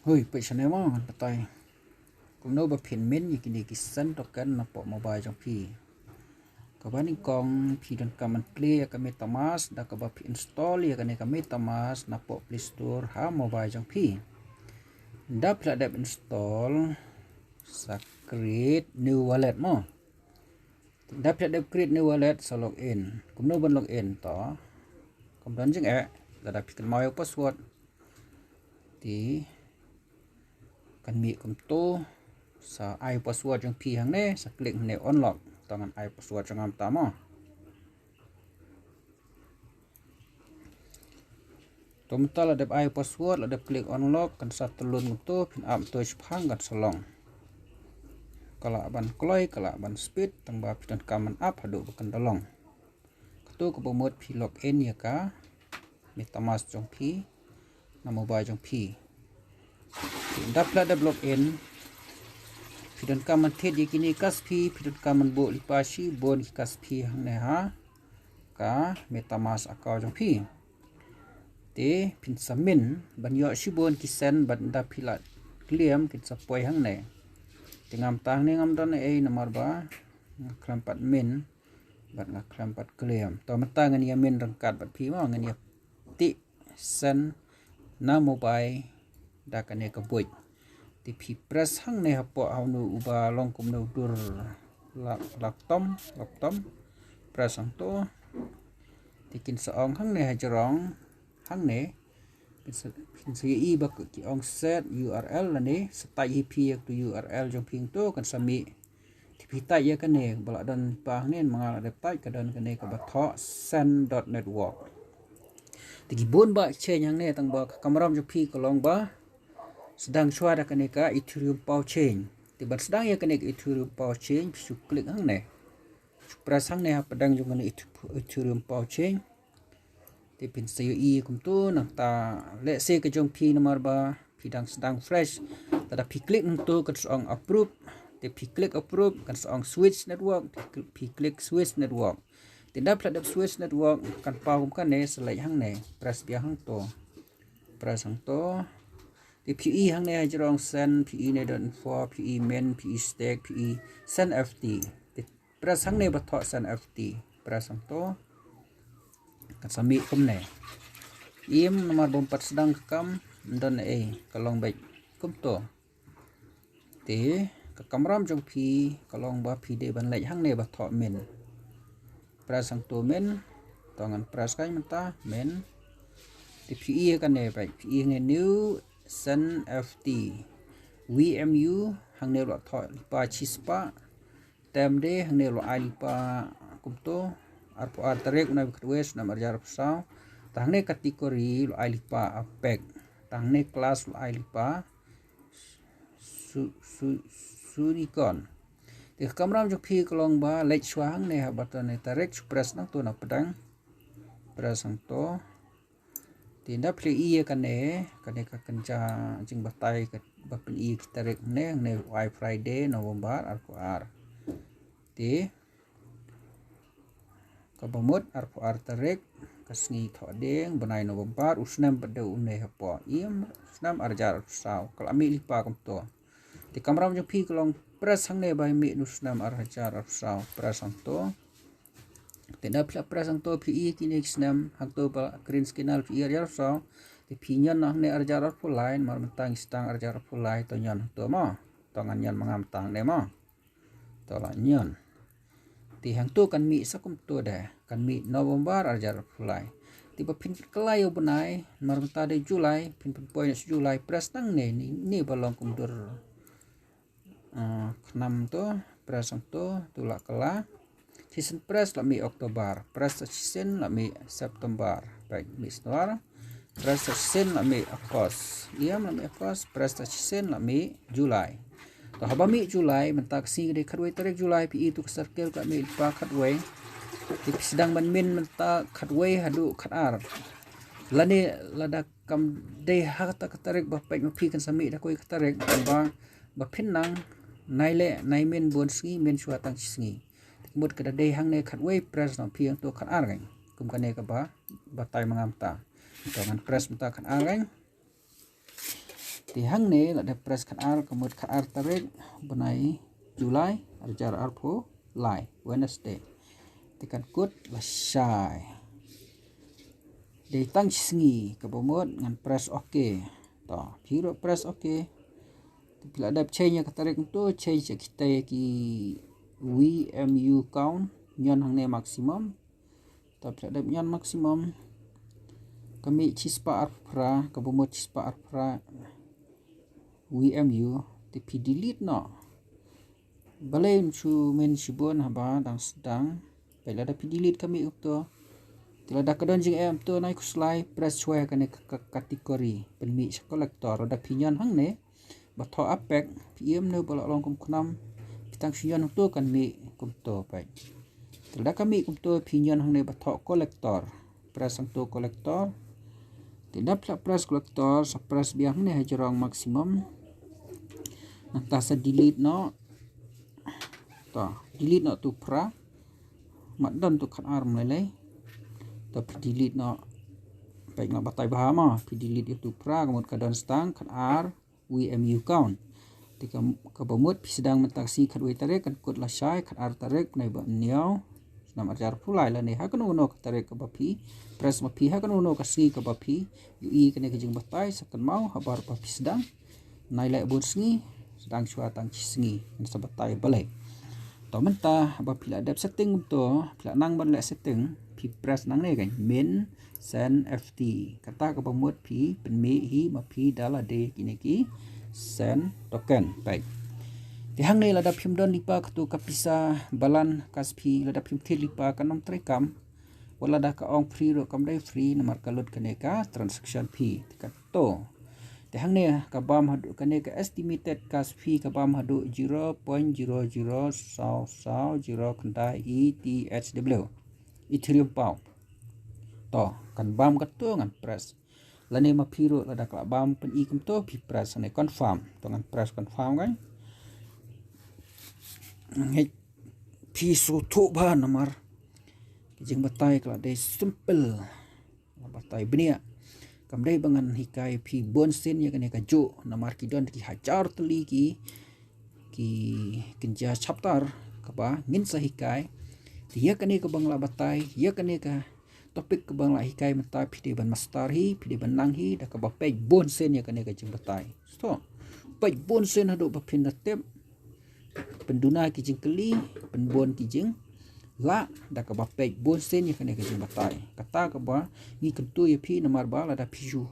Hui, pe channel mo kan patay. Cũng nấu bắp phiền miến như cái này cái sân đọc cái là bộ mobile trong phi. Các bạn con phi dan kaman play cái MetaMask đã các bạn install ya cái MetaMask na bộ Play Store ha mobile trong phi. Đã pla đẹp install sa create new wallet mo. Đã pla đẹp create new wallet sa login. Cũng nấu bên login to. Cũng dan jeng đã phi kan mau password. Thì kan mi kum to sa ai password trong phi hang ne sa click ne unlock tangan ai password trong am tama tomta la dep ai password la dep click unlock kan sa telun to pin am to phang kan salong kala ban kloi kala ban speed tang ba pitan kaman up hadu kan dolong to ko bomot phi login ya ka MetaMask trong phi na mobile trong phi dap la dep login pidan kaman thet di kini kaspi pidan kaman bo lipashi bon kaspi hang ne ha ka MetaMask account jong pi te pin samin ban yo shi bon ki sen ban da pilat kliam kin sapoi hang ne tingam tang ne ngam don e nomor ba ngaklam pat min bat ngaklam pat kliam to mata ngan ya min rangkat bat pi ma ngan ya ti sen na mobile da ka ne ka boi ti phi press hang ne hapo haunu uba long kum no dur laktom press hang to ti kin sa ong hang ne ha jarong hang ne pin se i ba ki ong set url la ne stai hi phi to url jong ping to kan sami ti phi tai ya kan ne bala dan pa ne mangal ada tai ka dan kan ne ka ba tho send.network ti gi bon ba che yang ne tang ba kamram jong phi ko long ba sedang suara kaneka Ethereum Power Chain tiba sedang ya kaneka Ethereum Power Chain pisu klik hang ne prasang ne padang jong ne Ethereum Power Chain tipin sayo i kum tu nang ta let's say ke jong pi nomor ba pidang sedang fresh tada pi klik tu kan song approve te pi klik approve kan song switch network pi klik switch network tindak plat switch network kan pau kan ne selai hang ne press bia hang to press hang to PE hang ne jarong sen PE ne don for PE men PE stake PE sen FT press hang ne bathok sen FT press hang to kan sami kum ne im nomor 4 sedang kam don kalong baik kum to te ka kamram jong phi kalong ba phi de ban lai hang ne bathok men press hang to men tongan press kai menta men te PE kan ne baik PE ne new sen FT VMU hang ne lo thoi pa chispa tem de hang ne lo ai pa kumto arpo artarek na west na marjar sao tang ne kategori lo ai pa apek tang ne kelas lo ai pa sunikon de kamram jo phi kolong ba lech swa hang ne ha baton ne tarek express nang to na pedang prasang to tinda pli iya kan ka kenca jing batai ka bapin i tarek ne wi friday november arko ar ti ka bamut arko ar tarek kasngi thodeng banai november usnam badu ne hapo im snam arjar sao kal ami lipa kom to ti kamram jong phi kolong pres hang ne bai mi nusnam arjar sao presang to tinda pla prasang to PE kini snam hak to pa green skinal PE arjar so ti pinyan nah ne arjar fulai mar mentang stang arjar fulai to nyan to mo to ngan nyan mangam tang ne mo to la nyan ti hang to kan mi sakum to da kan mi november arjar fulai ti pa pin kelai benai mar menta de julai pin point julai pres nang ne ni balong kum dur khnam to prasang to tula kala season press la mi Oktober, press season la mi September, baik mi Januari, press season la mi Agustus, iya la mi Agustus, press season la mi Julai. To haba mi Julai mentak si de khadway tarek Julai pi itu circle ka mi pa khadway. Ti sedang ban min mentak khadway hadu khadar. Lani lada kam de hata tarek ba pek no pi kan sami da koi tarek ba pinang naile naimen bon sngi men suatang sngi. Mut kada day hang ne khatway press no phiang to khat argang kum kane ka ba batai mangam ta to ngan press mata khat argang thì hang ne la de press kan ar kemut kan ar tarik benai Julai arjar arpo lai Wednesday tekan kut la shai de tang sngi kabomot ngan press okay to phiro press okay bila ada change ka tarik tu change kita ki VMU count nyon hang ne maximum tapi ada nyon maksimum kami cispa arpra kabomot cispa arpra VMU tapi delete no balai chu men shibon haba dang sedang bila ada delete kami ukto tila da kadon jing em to nai kuslai press chwe kane kategori penmi kolektor da pinyon hang ne batho apek pm no bolok long kum knam pitang pinyon to kan mi kum to pai tila kami kum to pinyon hang ne batho kolektor press ang to kolektor tidak press kolektor sa press biang ne hajrong maksimum nanta sa delete no delete no tu pra mat dan tu kan arm lele tapi delete no baik nak batai bahama pi delete itu pra kemudian kadon stang kan ar VMU count tika kabamut pi sedang mentaksi kan we tarik kan kod la shai kan ar tarik nai ba niau nam arjar pulai la ne ha kan uno ka tarik ka bapi press ma pi ha kan uno ka si ka bapi ui kan ke jing batai sakan mau habar pa pi sedang nai lai bun sngi sedang chua tang sngi kan sabatai balai to menta apabila ada setting to pila nang ban le setting pi press nang ne kan min send ft kata ka pemut pi penmi hi ma pi dala de kini ki send token baik di hang ne lada phim don lipa tu kapisa balan kaspi lada phim thil lipa kanom trekam wala da ka ong free ro kam dai free namar kalut kaneka transaction fee ka to te hang ne ka bam hadu kane ka estimated cash fee ka bam hadu 0.00 sao 0 kanda ETHW Ethereum pound to kan bam ka to ngan press lane ma phiro la da ka bam pen i kum to pi press ne confirm to ngan press confirm kan he pi so to ba namar jing batai kala de simple batai benia kam dai bangan hikai pi bonsin ya kane ka jo namar kidon ki hajar teli ki kinja chapter ka ba ngin sa hikai dia kane ka bangla batai ya kane ka topik ka bangla hikai mata pide ban master hi pide ban nang hi da ka ba page bonsin ya kane ka jing batai so page bonsin hadu ba pin tep penduna ki jing keli penbon ki jing la da ka ba page bonsin ya kane ka jing batai kata ka ba ngi kentu ya pi namar ba la da piju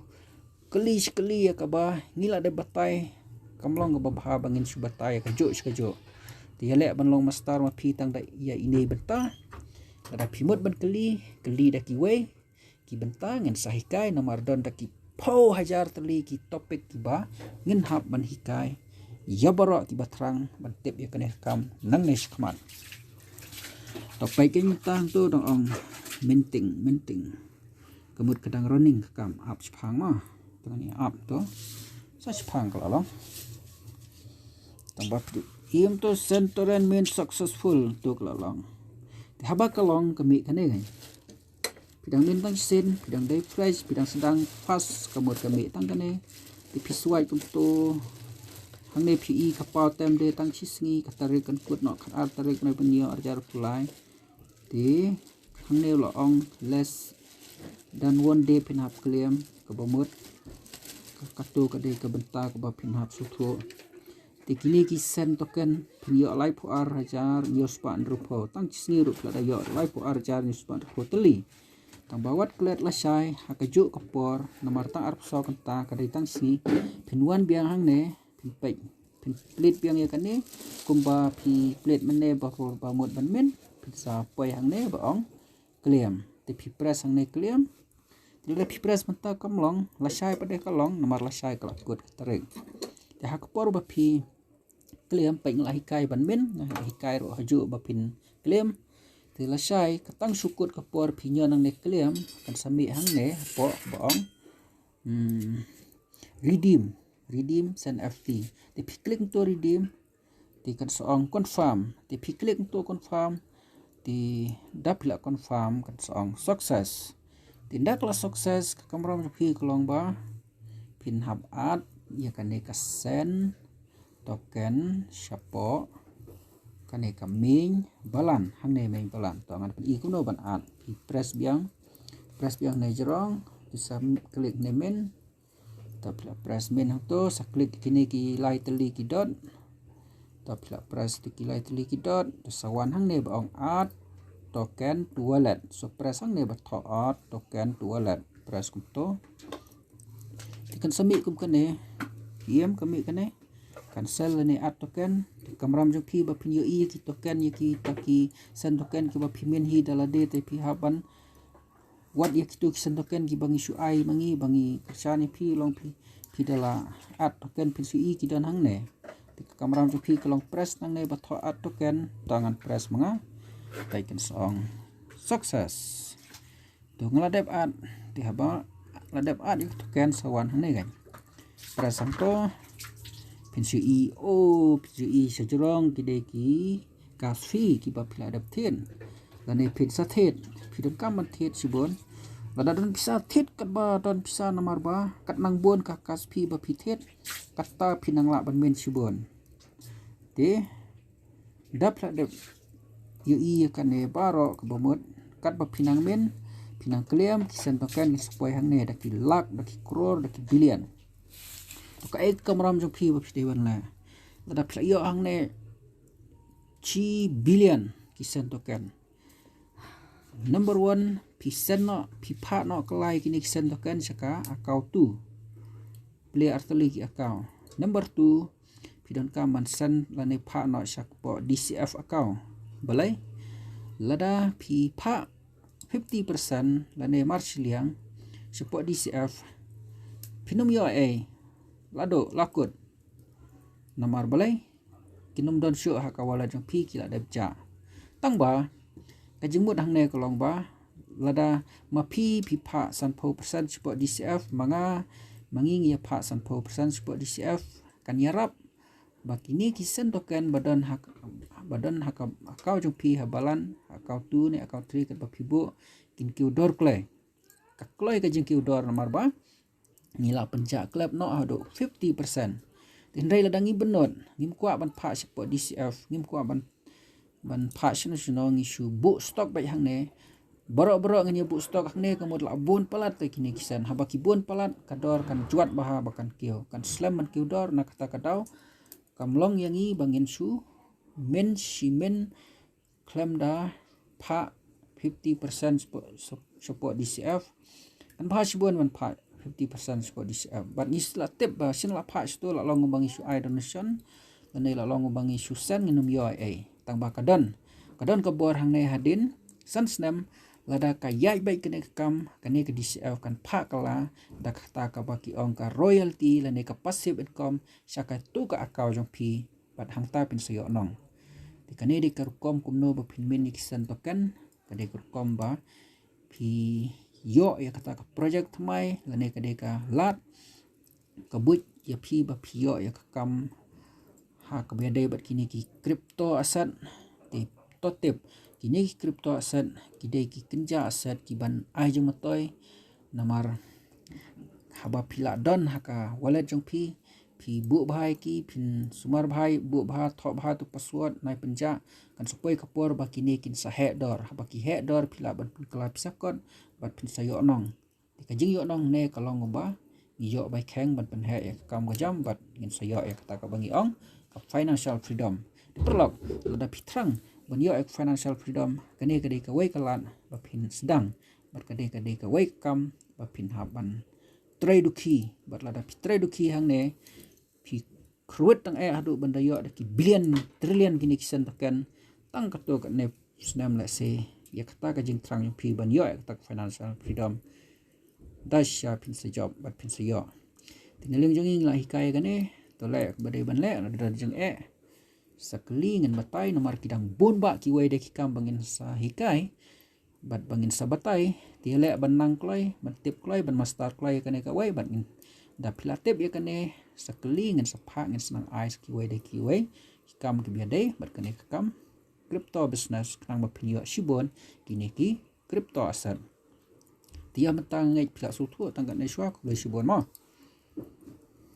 keli ya ka ba ngi la da batai kamlong ka ba ba bangin su batai ka jo ti hele ban long master ma pi tang da ya ini benta da pi mot ban keli da ki we ki benta ngin sahikai namar don da ki pau hajar teli ki topik ki ba ngin hab ban hikai ya baro ki batrang ban tip ya kane kam nang ne skman topik ini tang tu dong ong minting kemut kadang running kam up sepang mah dengan ni up tu sa sepang kalau long tambah im tu sentoren mean successful tu kalau long haba kalong kami kane kan bidang bintang sen bidang day fresh bidang sedang fast kemut kami tang kane di pisuai kum tu hang ne pi kapal tem de tang chisngi katarik kan kut no kan ar tarik na penio arjar pulai di hang ne lo ong less dan one day pinhap claim kabamut katu kade kabenta kaba pinhap sutho tikini ki sen token pinyo lai pu ar hajar news pan rupo tang chisngi rup la yo lai pu ar hajar news pan rupo teli tang bawat klet la shai hakaju kapor namar tang arp so kanta kade tang si pinwan biang hang ne pinpek pin plate biang ya kane kumba pi plate mene ba mot ban men sa poi hang ne ba ong claim te pi press hang ne claim Dila pi press menta kamlong la shai pade kalong namar la shai kala kut tarik te hak por ba pi claim peng la hikai ban men hikai ro haju ba pin claim te la shai katang sukut ka por pi nyon nang ne claim kan sami hang ne po ba ong redeem send ft te pi click to redeem te kan soong confirm te pi click to confirm ti dapila confirm kan soong success tindak la sukses kamera pi kolong ba pin hab ad ia kaneka sen token syapo kaneka ming balan hang ne ming balan to ngan i kuno ban at pi press biang ne jerong bisa klik ne men tapi press men hang to sa klik kini ki lai teli ki dot tapi press ki lai teli ki dot sawan hang ne baong at token wallet so press hang ne ba tho at token wallet press kum to ikan semi kum kane iem kami kane cancel ne at token kamram jo phi ba phin yo i ki token ye ki taki sen token ki ba phimen hi dala de te phi haban wat ye ki tu ki sen token ki bangi su ai mangi bangi kasani phi long phi dala at token phin su i ki dan hang ne kamram jo phi kalong press nang ne ba tho at token tangan press manga taiken song success to ngaladep at ti haba ladep at ye token sawan hang ne gan press ang to pinsu i pinsu i sejurong kide ki kasfi ki ba pila adap thin lane pin sa thet pidon kam man thet sibon lada don bisa thet kat ba don bisa namar ba kat nang bon ka kasfi ba pi thet kata pinang la ban men sibon te dap la dap yu i kan ne baro ka bomot kat ba pinang men pinang klem kisen token ni supaya hang ne da ki lak da ki crore da ki billion ka ek kamram jong phi ba phi dewan la da phla yo ang ne chi billion kisen token number 1 phi sen no phi pha no klai kini kisen token saka account tu play artali ki account number 2 phi don ka man sen la ne pha no sak po DCF account balai lada phi pha 50% la ne march liang support DCF pinum yo lado lakut namar balai kinum don syu ha kawala jong phi kila da ja tang ba ka jingmut hang ne kolong ba lada ma phi pha san pho percent support DCF manga manging ya pha san pho percent support DCF kan yarap bakini kisen token badan hak akau jong phi habalan akau tu ne akau 3 kat ba phibo kin kiu dor klai ka kloi ka jing kiu dor namar ba nila penjak klub no ado 50%. Tindai ladangi benot ngim kwa ban pha support DCF ngim kwa ban pha national ngisu bu stok bai hang ne boro ngani bu stok hang ne kamot la bon palat te kini kisan habaki bon palat kador kan juat baha bakan kio kan slam man kio dor na kata kadau kamlong yangi bangin su men simen klem da pha 50% support DCF kan pha sibon man pha 50% support DCF but ni sila tip ba sin la pha sto la long bangi su I donation lane la long bangi su sen nginum yo tang ba kadon ka bor hang ne hadin san snem lada ka yai bai kene kam kane ke DCF kan pha kala da kata ka baki ong ka royalty lane ka passive income saka tu ka account jong phi bat hang ta pin sayo nong di kane di karkom kumno ba pin min ni kisan token kade karkom ba phi yo ya kata ka project mai lane kade ka lat kabut ya phi ba phi yo ya kam ha ka bede bat kini ki crypto asset ti totip kini ki crypto asset kide ki kenja asset ki ban ai jong matoi namar haba phila don haka wallet jong phi bu bhai ki phin sumar bhai bu bha tho bha tu password nai penja kan supoi kapor ba kini kin sa he dor haba ki he dor phila ban kala pisakon bat pin sayo nong ka jing yo nong ne kalong ba yo bai khang ban pen he kam ga jam bat ngin sayo kata ka bangi ong ka financial freedom diperlok lada pitrang ban yo financial freedom kane kade ka wai kalan ba pin sedang bat kade ka wai kam ba pin haban traduki bat lada traduki hang ne pi kruet tang adu banda yo ki billion trillion kini kisan takan tang kato ka ne snam la se ya kata ka jing trang yung pi ban yo kata financial freedom dasya pin se job bat pin se yo tinaling jong ing la hikaya gane to le badai ban le na jong sakli ngan batai nomor kidang bon ba ki wai de ki kam bangin sa hikai bat bangin sa batai ti le ban nang klai ban tip klai ban master klai kane ka wai bat da pilatip ya kane sakli ngan sa pha ngan snang ice ki wai de ki wai ki kam ki biade bat kane ka kam crypto business kang ba pin yo shibon kini ki crypto asset dia metang ngai pila su thu tang ka ne shwa ko shibon ma